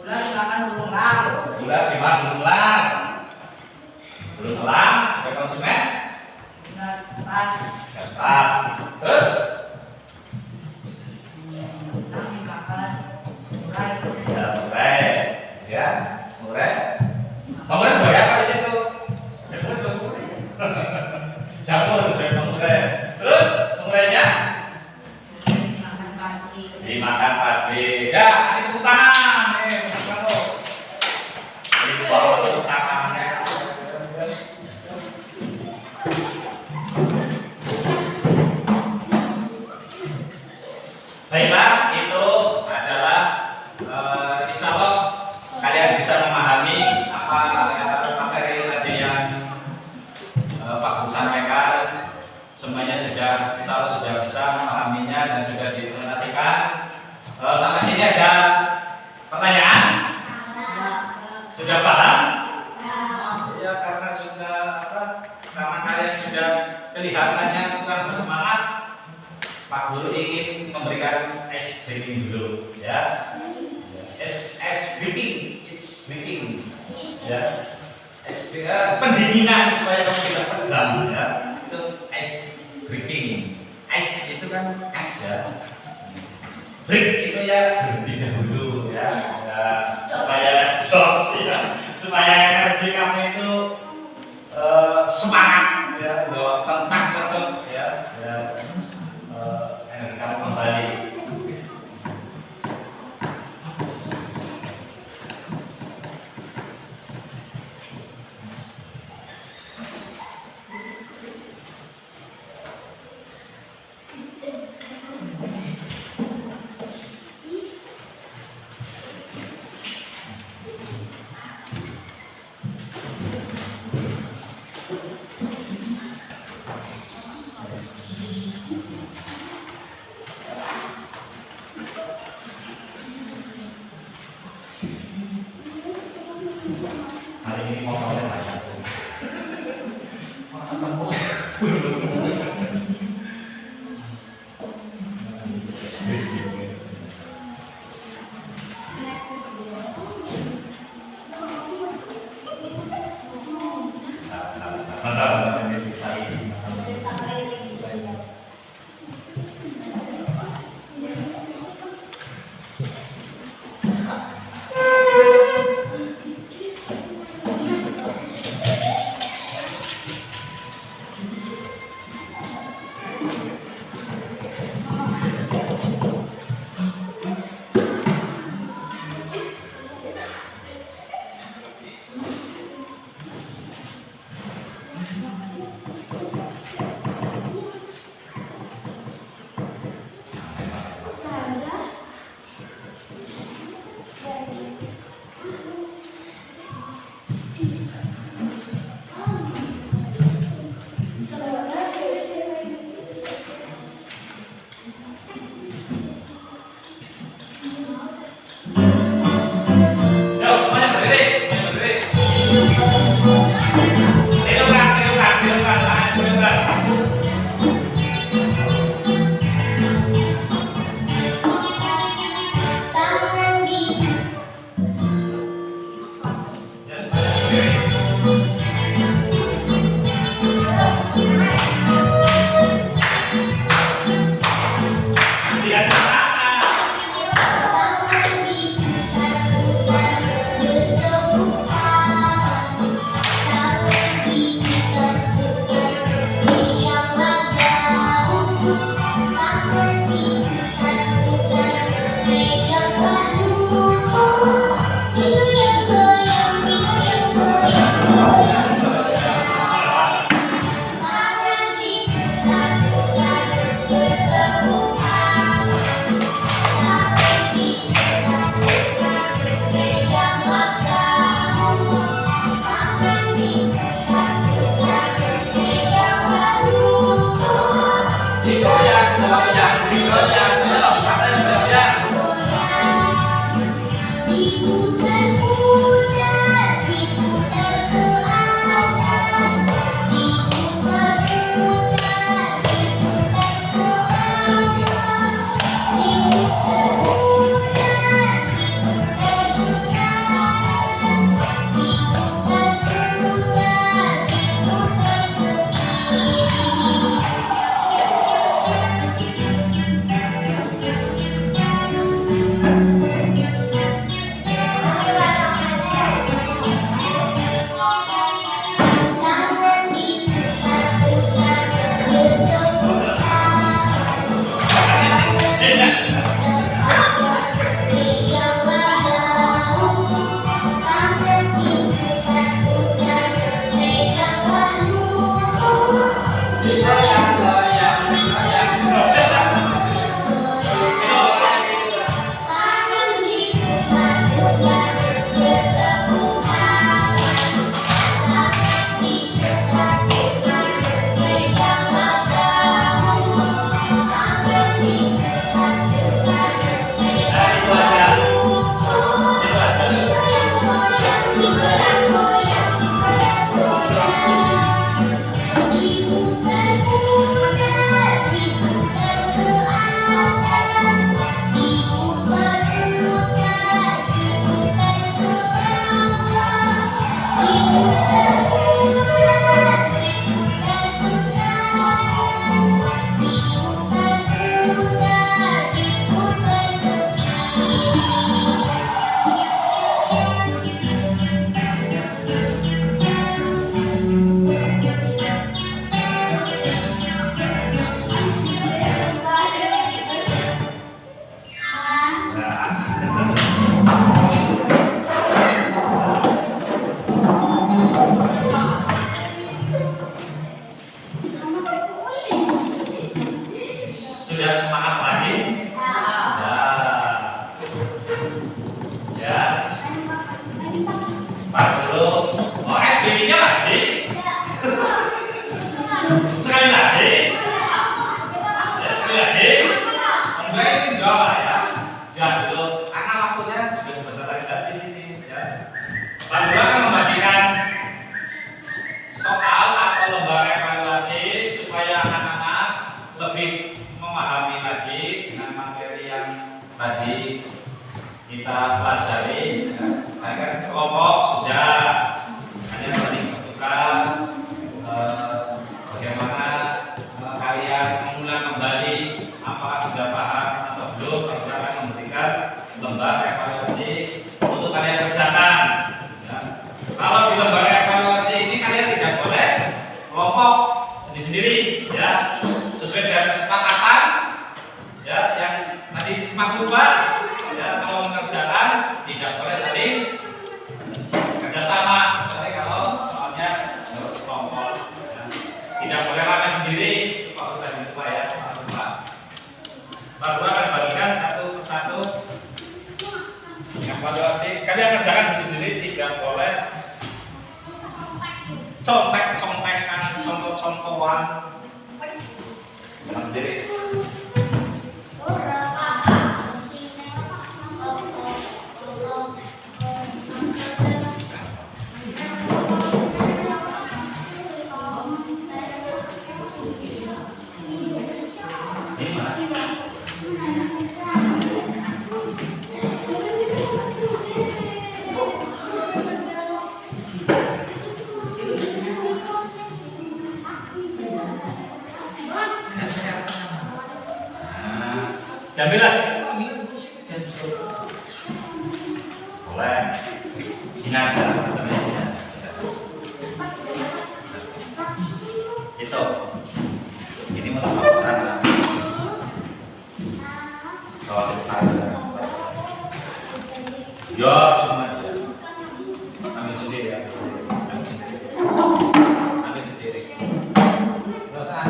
Ular dimakan burung elang. Ular dimakan burung elang. Burung elang sebagai konsumen? Tingkat 4. Terus? Ular dimakan ular. Ya, murai. Ya, murai. Murai sebagai apa di situ? Murai sebagai murai. Jamur sebagai murai. Terus murainya? Dimakan padi. Ya, kasih tepuk tangan. Tepuk tangan. Ini bawa tepuk tangannya. Baiklah, itu adalah insya Allah kalian bisa memahami apa materi tadi yang Pak Guru sampaikan. Semuanya sudah insya Allah sudah bisa memahaminya dan sudah diimplementasikan. Sampai sini ada pertanyaan? Sudah paham? Ya, karena sudah karena kalian sudah kelihatannya kurang bersemangat, Pak Guru ingin memberikan ice breaking dulu, ya. Ice breaking, it's breaking, ya. Pendinginan supaya kamu tidak tegang, ya. Itu ice breaking. Ice itu kan es, ya. Break itu ya berhenti dahulu, ya. Supaya jos, ya. Supaya energi kamu itu semangat, ya. Tentang tetap, ya. Energi kamu kembali. Sudah semangat lagi? Ya. Pak dulu. Oh, SBY-nya lagi? Sekali lagi? Ya, sekali lagi? Enggak, ini enggak lah ya. Jangan dulu, karena waktunya juga sebentar lagi habis ini. Ya. Pak dulu akan membagikan soal atau lembar evaluasi supaya anak-anak lebih memahami lagi dengan materi yang tadi kita pelajari. Kan kelompok sudah hanya saling bertukar bagaimana kalian mengulang kembali apakah sudah paham atau belum. Kita akan memberikan lembar evaluasi untuk kalian kerjakan. Ya. Kalau di lembar evaluasi ini kalian tidak boleh kelompok sendiri-sendiri, ya, sesuai dengan kesepakatan, ya, yang tadi sepakat lupa. Ya, kalau mengerjakan tidak boleh saling kerjasama. Kecuali kalau soalnya harus kelompok, ya. Tidak boleh rame sendiri. Kalau tadi lupa ya, lupa. Baru akan bagikan satu persatu evaluasi. Kalian kerjakan sendiri, tidak boleh contek-contekan, contoh-contohan sendiri. Jambilah, boleh, sini aja, itu, ini mau taruh sana, kalau kita Ya, cuma ambil sendiri ya. Ambil sendiri. Ambil sendiri. Nggak usah.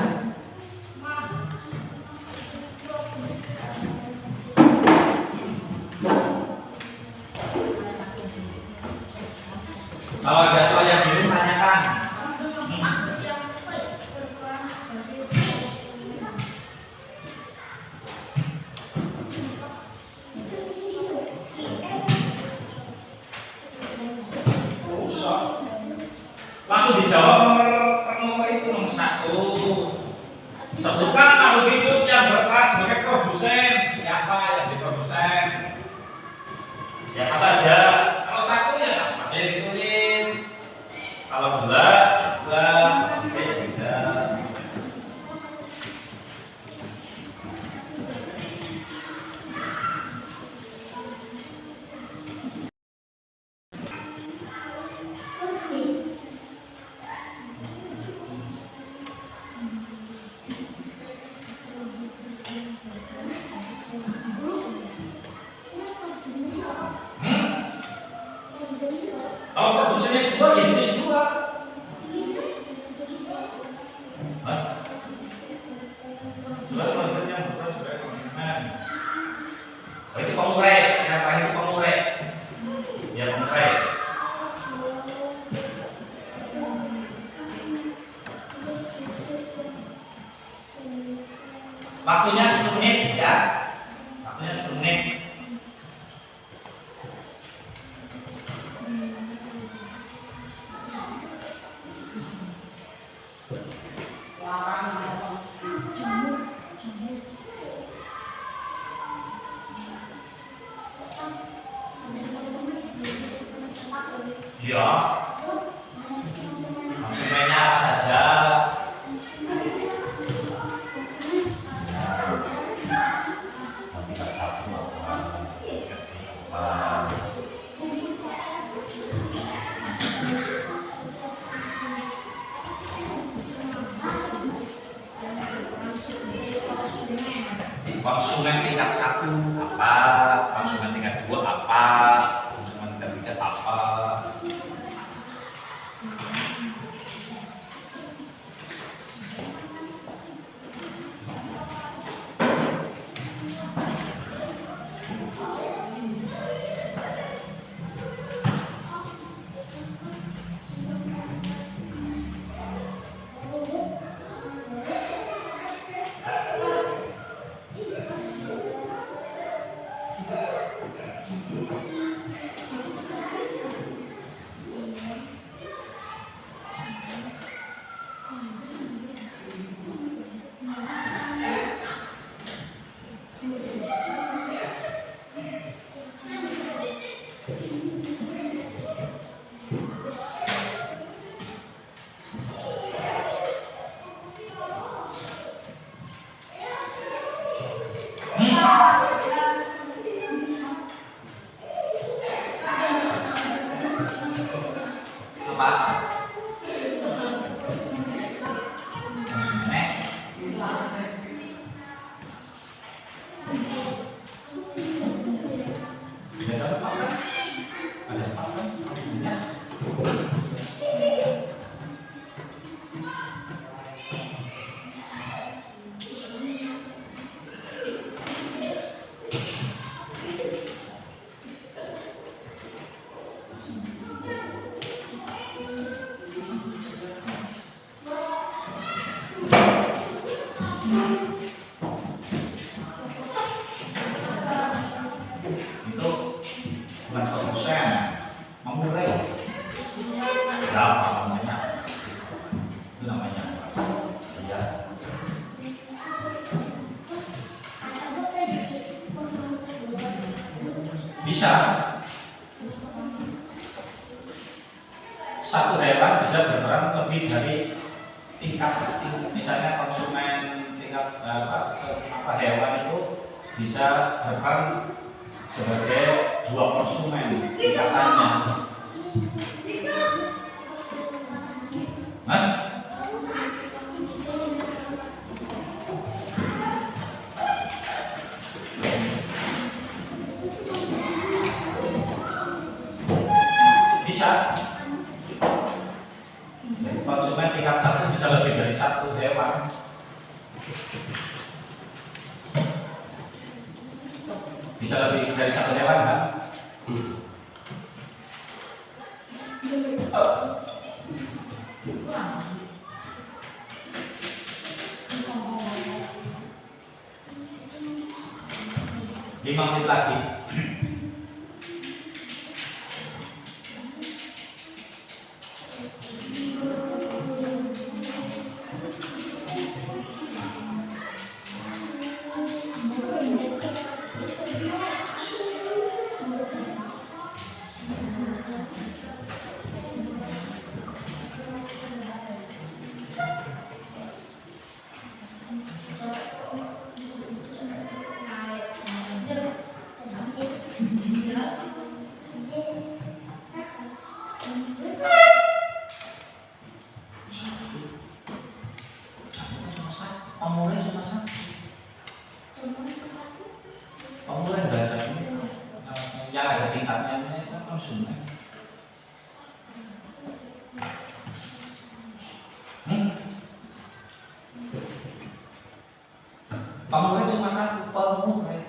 Kalau ada soal yang bingung tanyakan. Langsung dijawab nomor itu nomor 1. Sebutkan makhluk hidup yang berperan sebagai produsen. Siapa yang jadi produsen? Siapa saja? Kalau 1 ya sama aja yang ditulis. Kalau 2, oke tidak. Kalau produsennya 2 ya tulis 2. Hah? Jelas kalau yang berperan sebagai konsumen. Oh, itu pemurah, yang terakhir itu pemurah. Ya pemurah. Waktunya 10 menit ya. Waktunya 10 menit. Iya. Konsumennya apa saja? Konsumen tingkat 1 apa? Konsumen tingkat 2 apa? Konsumen tingkat 3 apa? Bisa. Satu hewan bisa berperan lebih dari tingkat, misalnya konsumen tingkat hewan itu bisa berperan sebagai 2 konsumen tingkatannya. Hah? Lima menit lagi. Pemulai nggak ada ini, yang ada tingkatnya itu konsumen. Pemulai cuma satu pemulai.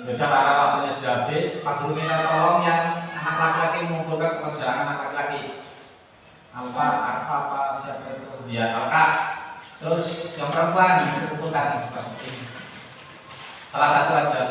Sudah karena waktunya sudah habis, Pak Guru minta tolong yang anak laki-laki mengumpulkan pekerjaan anak laki-laki. Alfa, Alfa apa siapa itu? Ya, Alka. Terus yang perempuan dikumpulkan. Salah satu aja.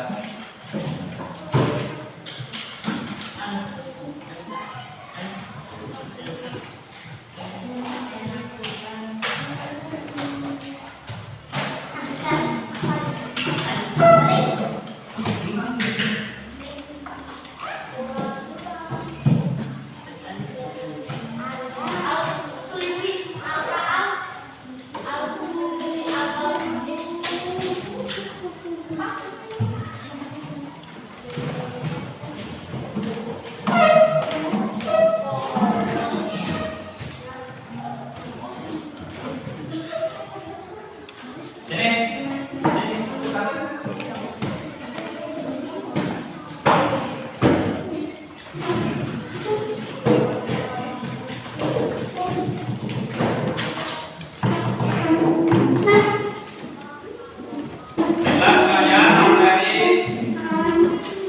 Jelas semuanya materi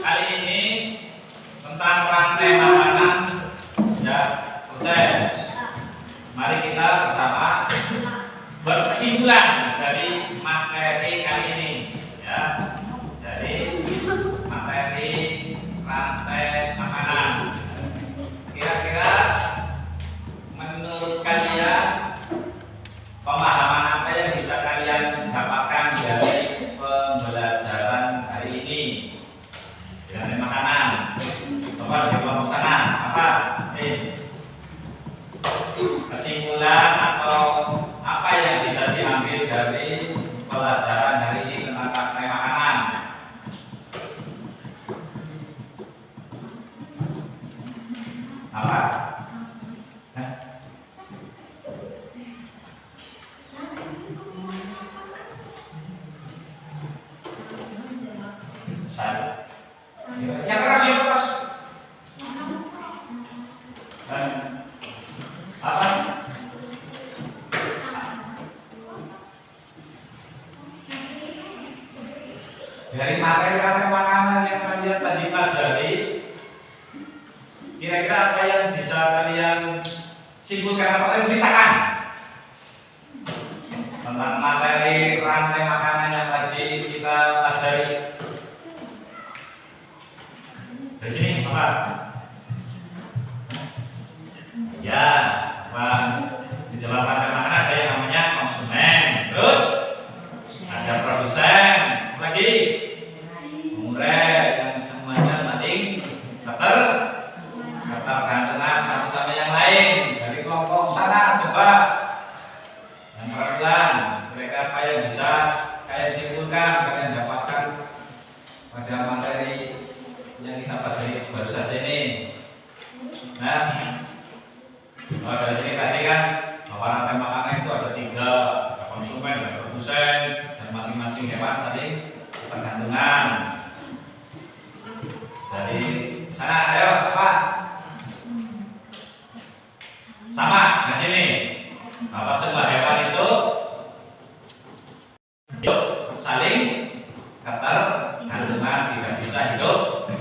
kali ini tentang rantai makanan sudah selesai. Mari kita bersama berkesimpulan dari materi kali ini, ya. Dari materi rantai makanan. Kira-kira menurut kalian pemahaman apa yang bisa kalian dapatkan dari pembelajaran hari ini dengan makanan? Coba dari kelompok sana apa? Kesimpulan atau apa yang bisa diambil dari pelajaran hari ini tentang rantai makanan? Apa? Hah? Saya. Yang keras, yang keras. Dan apa? Dari materi rantai makanan yang kalian tadi pelajari, kira-kira apa yang bisa kalian simpulkan atau kalian ceritakan tentang materi rantai makanan yang tadi kita pelajari? Dari sini apa? Ya, apa? Di dalam rantai makanan ada yang namanya konsumen, terus ada produsen, lagi pengurus, yang semuanya saling ketergantungan satu sama yang lain. Dari kelompok sana coba yang perempuan, kira-kira apa yang bisa kalian simpulkan, kalian dapatkan pada materi yang kita pelajari baru saja ini. Nah, kalau dari sini tadi kan bahwa rantai makanan itu ada tiga, ada konsumen, ada produsen, dan masing-masing hewan saling ketergantungan. Dari sana, ayo apa? Sama, nah sini. Bahwa semua hewan itu hidup saling ketergantungan, tidak bisa hidup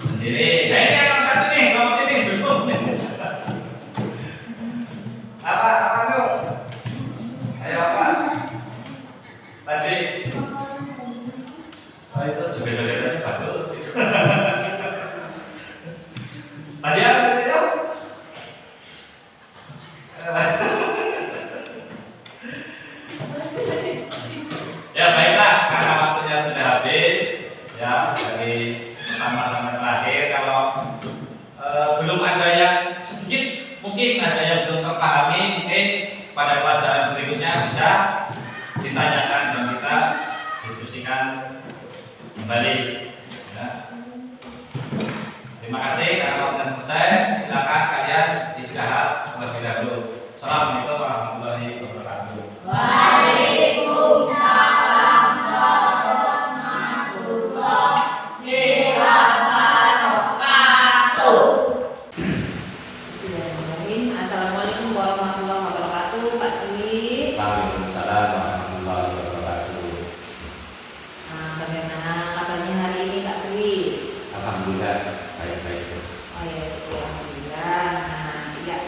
sendiri. Nah ini yang satu nih, kamu sini belum. Apa tuh? Ayo apa? Tadi. Oh itu joget-jogetannya bagus. Tadi apa itu? Ya baiklah, karena waktunya sudah habis, ya dari pertama sampai terakhir. Kalau belum ada yang sedikit, mungkin ada yang belum terpahami, mungkin pada pelajaran berikutnya bisa ditanyakan dan kita diskusikan kembali. Ya. Terima kasih karena waktunya selesai. Silakan kalian istirahat terlebih dahulu. Assalamualaikum warahmatullahi wabarakatuh. Bismillahirrahmanirrahim. Assalamualaikum warahmatullahi wabarakatuh. Pak Dwi. Waalaikumsalam warahmatullahi wabarakatuh. Bagaimana kabarnya hari ini Pak Dwi? Alhamdulillah baik-baik. Oh ya, syukur alhamdulillah. Ya,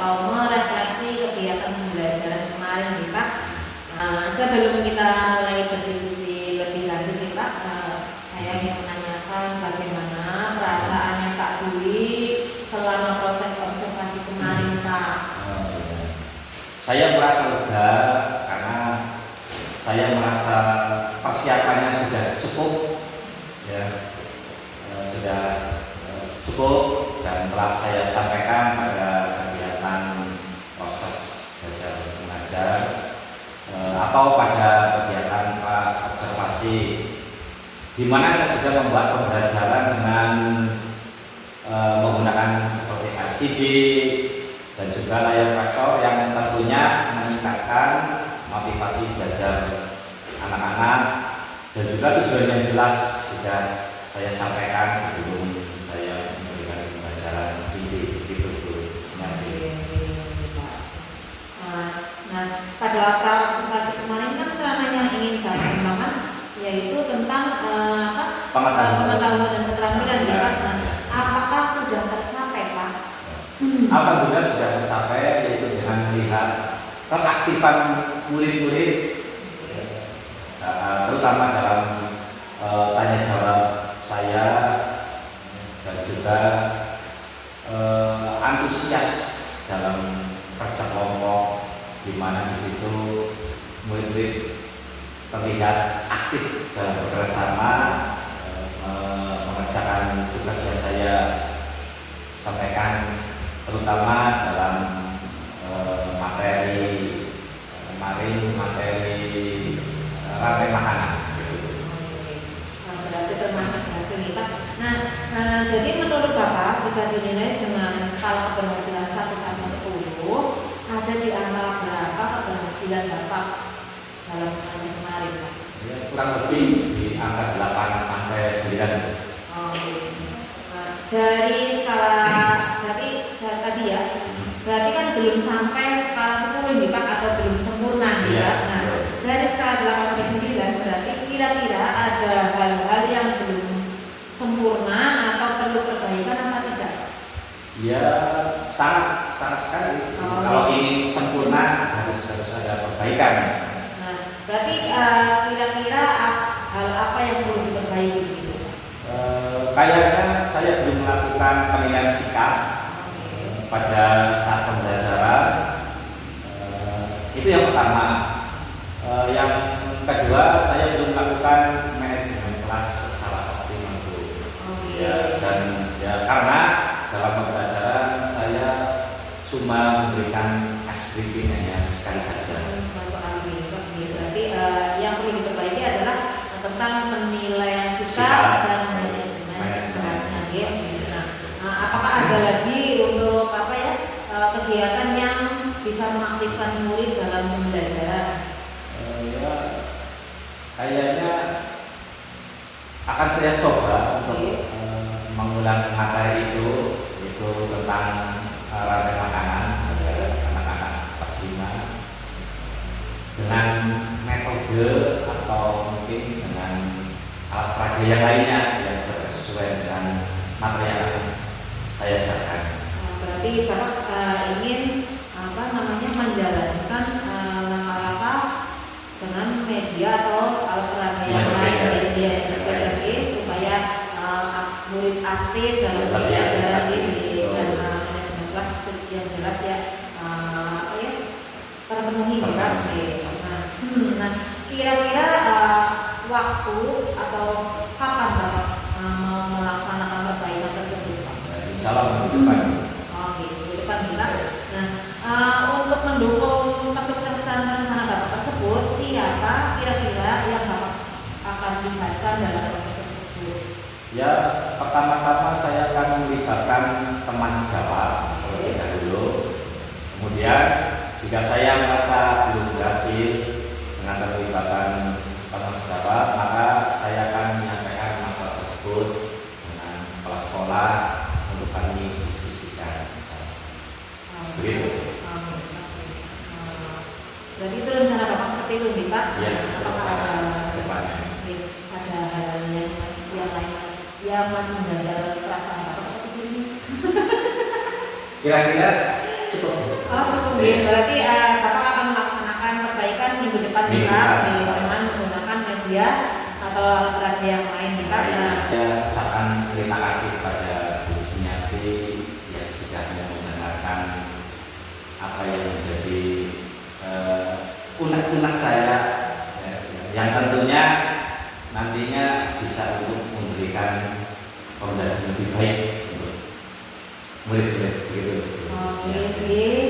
atau merefleksi kegiatan pembelajaran kemarin nih Pak. Sebelum kita mulai berdiskusi lebih lanjut nih Pak, saya ingin menanyakan bagaimana perasaannya Kak Dwi selama proses observasi kemarin Pak. Saya merasa lega karena saya merasa persiapannya sudah cukup, ya, sudah cukup dan telah saya sampaikan pada kegiatan proses belajar mengajar atau pada kegiatan observasi, di mana saya sudah membuat pembelajaran dengan menggunakan seperti LCD dan juga layar proyektor yang tentunya meningkatkan motivasi belajar anak-anak, dan juga tujuan yang jelas sudah saya sampaikan sebelum saya memberikan pembelajaran ini gitu Bu. Nah, pada observasi kemarin kan namanya ingin berkembang, yaitu tentang pengetahuan dan keterampilan ya Pak. Nah, apakah sudah tercapai Pak? Alhamdulillah sudah tercapai, yaitu dengan melihat keaktifan murid-murid, terutama dalam tanya jawab saya, dan juga antusias dalam kerja kelompok, di mana di situ murid-murid terlihat aktif dalam bekerjasama mengerjakan tugas yang saya sampaikan, terutama dalam materi kemarin, materi rantai makanan. Berarti termasuk hasil nih Pak. Nah, jadi menurut Bapak jika dinilai dengan skala keberhasilan 1 sampai 10, ada di antara berapa keberhasilan Bapak dalam pengajian kemarin Pak? Ya, kurang lebih di angka 8 sampai 9. Dari skala berarti tadi ya, berarti kan belum sampai skala 10 nih Pak, atau belum sempurna nih Pak. Nah, dari skala 8 sampai 9 berarti kira-kira ada hal-hal yang belum sempurna atau perlu perbaikan apa tidak? Ya, sangat sekali. Kalau ingin sempurna harus ada perbaikan. Nah, berarti kira-kira hal apa yang perlu diperbaiki gitu? Kayaknya saya belum melakukan penilaian sikap pada saat pembelajaran. Itu yang pertama. Yang kedua, saya belum melakukan manajemen kelas secara optimal Bu. Ya, dan ya karena dalam pembelajaran saya cuma memberikan briefing hanya sekali saja. Cuma soal ini Pak. Berarti yang perlu diperbaiki adalah tentang penilaian sikap dan manajemen kelasnya gitu. Nah, apakah ada lagi untuk apa ya kegiatan yang bisa mengaktifkan murid dalam pembelajaran? Ya, kayaknya akan saya coba untuk mengulang materi itu, yaitu tentang rantai makanan pada anak-anak kelas 5 dengan metode atau mungkin dengan alat peraga yang lainnya yang sesuai dengan materi yang akan saya ajarkan. Berarti Bapak ingin menjalankan langkah-langkah dengan media atau alat peraga yang lain yang berbeda supaya murid aktif dalam pembelajaran ini dan manajemen kelas yang jelas ya terpenuhi Pak. Nah, kira-kira waktu atau kapan Bapak mau melaksanakan perbaikan tersebut Pak? Insya Allah minggu depan. Minggu depan kita. Nah, untuk mendukung kesuksesan rencana Bapak tersebut, siapa kira-kira yang Bapak akan libatkan dalam proses tersebut? Ya, pertama-tama saya akan melibatkan teman sejawat terlebih dahulu. Kemudian jika saya merasa belum berhasil dengan keterlibatan teman sejawat, maka saya akan menyampaikan masalah tersebut dengan kepala sekolah untuk kami diskusikan. Begitu. Berarti itu rencana Bapak seperti itu nih Pak? Iya. Apakah ada hal yang lain yang masih menjaga perasaan Bapak seperti ini? Kira-kira cukup. Oh cukup ya, berarti Bapak akan melaksanakan perbaikan minggu depan nih Minggu Pak depan. dengan menggunakan media atau alat peraga yang lain nih Pak. Nah, Saya ucapkan terima kasih kepada Bu Sumiati yang sudah mendengarkan apa yang menjadi unek-unek saya, yang tentunya nantinya bisa untuk memberikan fondasi lebih baik untuk murid-murid begitu. Oke,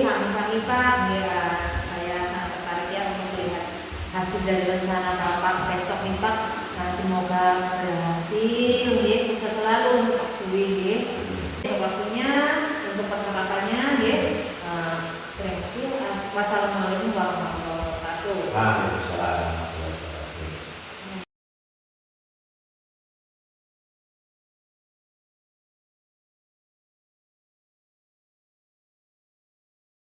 sami-sami Pak. Ya, saya sangat tertarik ya untuk melihat hasil dari rencana Bapak besok nih Pak. Nah, semoga berhasil.